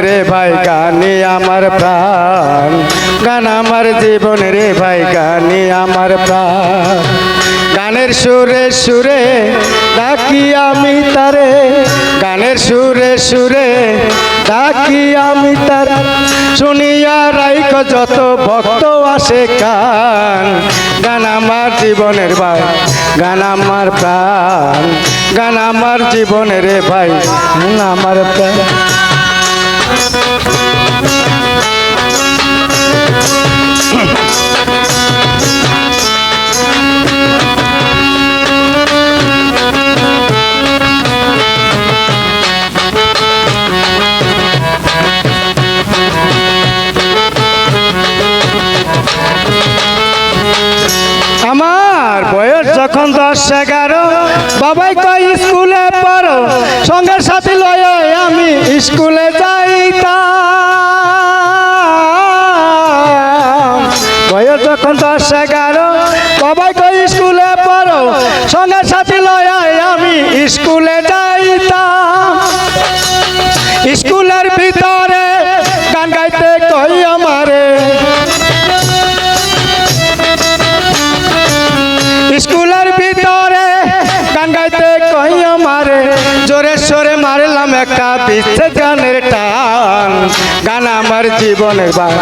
রে ভাই গানে আমার প্রাণ, গান আমার জীবন রে ভাই গানে আমার প্রাণ। গানের সুরে সুরে ডাকি আমি তারে, গানের সুরে সুরে ডাকি আমি তার, শুনিয়া রাইখ যত ভক্ত আসে কান। গান আমার জীবনের ভাই গান আমার প্রাণ, গান আমার জীবনের রে ভাই গান আমার প্রাণ। আমার বয়স যখন 10-11, বাবাই কয় স্কুলে পড়ো, সঙ্গের সাথী লয়ে আমি স্কুলে যাইতাম। বয়স যখন 10-11, বাবাই কয় স্কুলে পড়ো, সঙ্গের সাথী লয়ে আমি স্কুলে যাইতাম। স্কুলের ভিতরে গান গাইতে কই আমারে, স্কুলের ভিতরে গান গাইতে কই আমারে, জোরে সোরে মারলাম একটা বিচ্ছেদ গানের টান। গান আমার জীবনের ভাই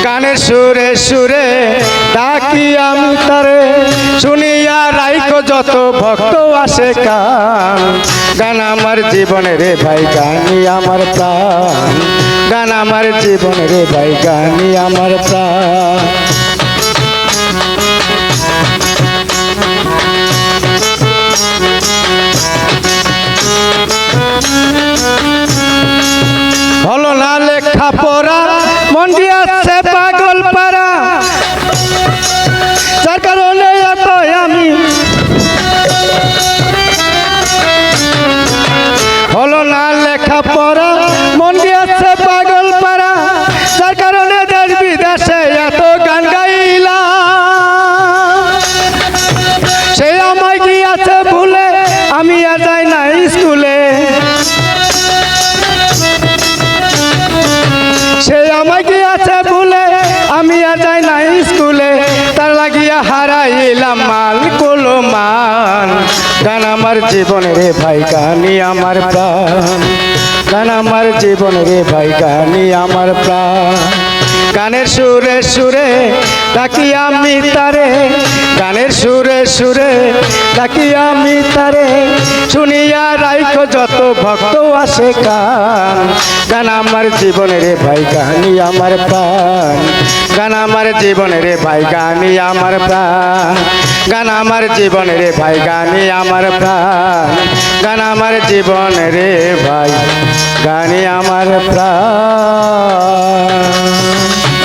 গানের সুরে সুরে ডাকি আমি তারে, শুনিয়া রাইখ যত ভক্ত আসে কান। গান আমার জীবনের রে ভাই গানি আমার প্রাণ, গান আমার জীবনের রে ভাই গানি আমার প্রাণ। হলো না লেখা পড়া, মন দিয়াছে পাগল পারা, যার কারণে এত আমি হলো না লেখা পড়া, মন দিয়াছে পাগল পারা, যার কারণে দেশ বিদেশে এত গান গাইলাম। সে আমায় গিয়াছে ভুলে, আমি আর যাই না স্কুলে। সে আমায় গিয়াছে ভুলে, আমি আর যাই না স্কুলে, তার লাগিয়া হারাইলাম মাল কোলো মান। গান আমার জীবন রে ভাই গানি আমার প্রাণ, গান আমার জীবন রে ভাই গানি আমার প্রাণ। গানের সুরে সুরে ডাকি আমি তারে, গানের সুরে সুরে ডাকি আমি তারে, শুনিয়া রাইখ যত ভক্ত আসে কান। গান আমার জীবনের রে ভাই গানি আমার প্রাণ, গান আমার জীবনের রে ভাই গানি আমার প্রাণ, গান আমার জীবনের রে ভাই গানি আমার প্রাণ, গান আমার জীবনের রে ভাই গানি আমার প্রাণ।